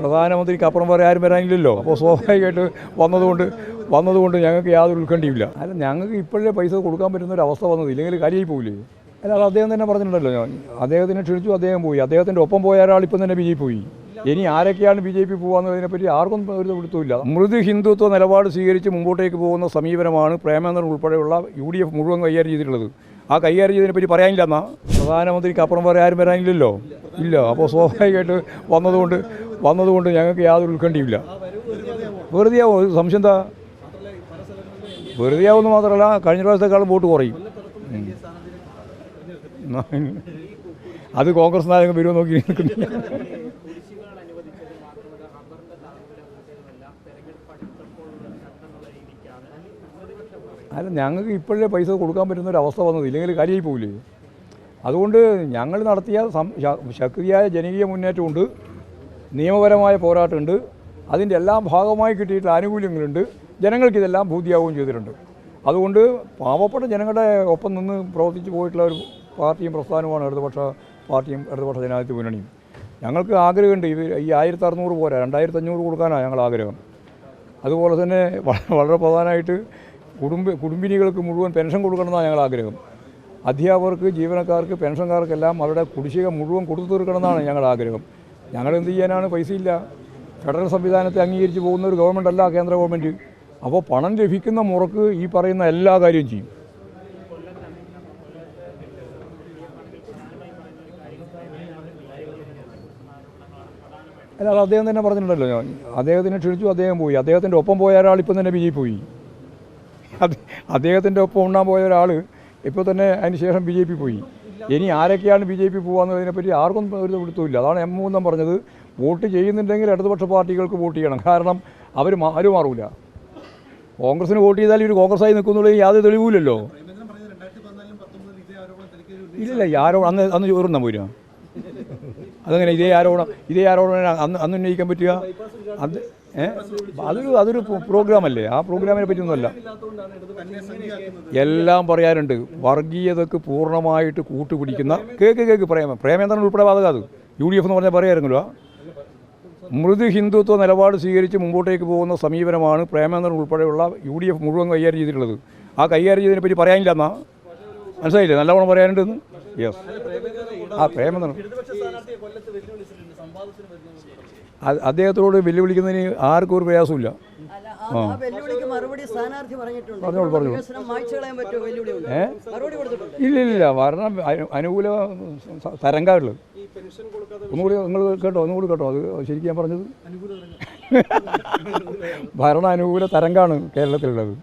പ്രധാനമന്ത്രിക്ക് അപ്പുറം വേറെ ആരും വരാനില്ലല്ലോ. അപ്പോൾ സ്വാഭാവികമായിട്ട് വന്നതുകൊണ്ട് ഞങ്ങൾക്ക് യാതൊരു ഉത്കണ്ഠയുമില്ല. അല്ല, ഞങ്ങൾക്ക് ഇപ്പോഴേ പൈസ കൊടുക്കാൻ പറ്റുന്ന ഒരു അവസ്ഥ വന്നത്, ഇല്ലെങ്കിൽ കാര്യമായി പോയില്ലേ. അല്ല, അത് അദ്ദേഹം തന്നെ പറഞ്ഞിട്ടുണ്ടല്ലോ. അദ്ദേഹത്തിനെ ക്ഷണിച്ചു, അദ്ദേഹം പോയി. അദ്ദേഹത്തിൻ്റെ ഒപ്പം പോയ ഒരാൾ ഇപ്പം തന്നെ BJP പോയി. ഇനി ആരൊക്കെയാണ് BJP പോകുന്നതിനെപ്പറ്റി ആർക്കും ഒരു പിടുത്തമില്ല. മൃദു ഹിന്ദുത്വ നിലപാട് സ്വീകരിച്ച് മുമ്പോട്ടേക്ക് പോകുന്ന സമീപനമാണ് പ്രേമേന്ദ്രൻ ഉൾപ്പെടെയുള്ള UDF മുഴുവൻ കൈകാര്യം ചെയ്തിട്ടുള്ളത്. ആ കൈകാര്യം ചെയ്തതിനെപ്പറ്റി പറയാനില്ല. എന്നാൽ പ്രധാനമന്ത്രിക്ക് അപ്പുറം വേറെ ആരും വരാനില്ലല്ലോ. ഇല്ല. അപ്പോൾ സ്വാഭാവികമായിട്ട് വന്നതുകൊണ്ട് ഞങ്ങൾക്ക് യാതൊരു ഉത്കണ്ഠയുമില്ല. വെറുതെയാവും, ഒരു സംശയം എന്താ? വെറുതെയാവുമെന്ന് മാത്രമല്ല, കഴിഞ്ഞ പ്രാവശ്യത്തെക്കാളും വോട്ട് കുറയും. അത് കോൺഗ്രസ് നായകൻ വരുമോ നോക്കി നിൽക്കുന്നില്ല. അല്ല, ഞങ്ങൾക്ക് ഇപ്പോഴേ പൈസ കൊടുക്കാൻ പറ്റുന്ന ഒരു അവസ്ഥ വന്നത്, ഇല്ലെങ്കിൽ കാര്യമായി പോയില്ലേ. അതുകൊണ്ട് ഞങ്ങൾ നടത്തിയ ശക്തിയായ ജനകീയ മുന്നേറ്റമുണ്ട്, നിയമപരമായ പോരാട്ടമുണ്ട്, അതിൻ്റെ എല്ലാം ഭാഗമായി കിട്ടിയിട്ടുള്ള ആനുകൂല്യങ്ങളുണ്ട്. ജനങ്ങൾക്കിതെല്ലാം ബോധ്യമാവുകയും ചെയ്തിട്ടുണ്ട്. അതുകൊണ്ട് പാവപ്പെട്ട ജനങ്ങളുടെ ഒപ്പം നിന്ന് പ്രവർത്തിച്ച് പോയിട്ടുള്ള ഒരു പാർട്ടിയും പ്രസ്ഥാനവുമാണ് ഇടതുപക്ഷ പാർട്ടിയും ഇടതുപക്ഷ ജനാധിപത്യ മുന്നണിയും. ഞങ്ങൾക്ക് ആഗ്രഹമുണ്ട്, ഈ 1600 പോരാ, 2500 കൊടുക്കാനാണ് ഞങ്ങൾ ആഗ്രഹം. അതുപോലെ തന്നെ വളരെ പ്രധാനമായിട്ട് കുടുംബിനികൾക്ക് മുഴുവൻ പെൻഷൻ കൊടുക്കണമെന്നാണ് ഞങ്ങൾ ആഗ്രഹം. അധ്യാപകർക്ക്, ജീവനക്കാർക്ക്, പെൻഷൻകാർക്കെല്ലാം അവരുടെ കുടിശ്ശിക മുഴുവൻ കൊടുത്തു തീർക്കണമെന്നാണ് ഞങ്ങളുടെ ആഗ്രഹം. ഞങ്ങൾ എന്ത് ചെയ്യാനാണ്? പൈസയില്ല. ഫെഡറൽ സംവിധാനത്തെ അംഗീകരിച്ച് പോകുന്ന ഒരു ഗവൺമെൻറ് അല്ല കേന്ദ്ര ഗവൺമെൻറ്. അപ്പോൾ പണം ലഭിക്കുന്ന മുറക്ക് ഈ പറയുന്ന എല്ലാ കാര്യവും ചെയ്യും. അല്ല, അത് അദ്ദേഹം തന്നെ പറഞ്ഞിട്ടുണ്ടല്ലോ. അദ്ദേഹത്തിനെ ക്ഷണിച്ചു, അദ്ദേഹം പോയി. അദ്ദേഹത്തിൻ്റെ ഒപ്പം പോയ ഒരാൾ ഇപ്പം തന്നെ BJP പോയി. അദ്ദേഹത്തിൻ്റെ ഒപ്പം ഉണ്ണാൻ പോയ ഒരാൾ ഇപ്പോൾ തന്നെ അതിന് ശേഷം BJP പോയി. ഇനി ആരൊക്കെയാണ് BJP പോകുന്നതിനെപ്പറ്റി ആർക്കും ഒരു പിടുത്തമില്ല. അതാണ് M3 പറഞ്ഞത്. വോട്ട് ചെയ്യുന്നുണ്ടെങ്കിൽ ഇടതുപക്ഷ പാർട്ടികൾക്ക് വോട്ട് ചെയ്യണം. കാരണം അവർ ആരും മാറൂല. കോൺഗ്രസിന് വോട്ട് ചെയ്താൽ ഇവർ കോൺഗ്രസ്സായി നിൽക്കുന്നുള്ളത് യാതൊരു തെളിവില്ലല്ലോ. ഇല്ല, അന്ന് ചോറുന്നാൻ പോരുക. അതങ്ങനെ ഇതേ ആരോപണം അന്ന് ഉന്നയിക്കാൻ പറ്റുക? അത് അതൊരു പ്രോഗ്രാമല്ലേ. ആ പ്രോഗ്രാമിനെ പറ്റിയൊന്നുമല്ല. എല്ലാം പറയാനുണ്ട്. വർഗീയതക്ക് പൂർണ്ണമായിട്ട് കൂട്ടുപിടിക്കുന്ന കേക്ക് പ്രേമേന്ദ്രൻ ഉൾപ്പെടെ ബാധക. അത് UDF എന്ന് പറഞ്ഞാൽ പറയായിരുന്നല്ലോ. മൃദു ഹിന്ദുത്വ നിലപാട് സ്വീകരിച്ച് മുമ്പോട്ടേക്ക് പോകുന്ന സമീപനമാണ് പ്രേമേന്ദ്രൻ ഉൾപ്പെടെയുള്ള UDF മുഴുവൻ കൈകാര്യം ചെയ്തിട്ടുള്ളത്. ആ കൈകാര്യം ചെയ്തതിനെപ്പറ്റി പറയാനില്ല. എന്നാൽ മനസ്സിലായില്ലേ? നല്ലവണ്ണം പറയാനുണ്ടെന്ന്. യെസ്. ആ പ്രേമേന്ദ്രൻ അദ്ദേഹത്തോട് വെല്ലുവിളിക്കുന്നതിന് ആർക്കും ഒരു പ്രയാസമില്ല. ഇല്ല, ഭരണം അനുകൂല തരംഗമുള്ളത്. ഒന്നുകൂടി കേട്ടോ അത് ശരിക്കും ഞാൻ പറഞ്ഞത്. ഭരണ അനുകൂല തരംഗമാണ് കേരളത്തിലുള്ളത്.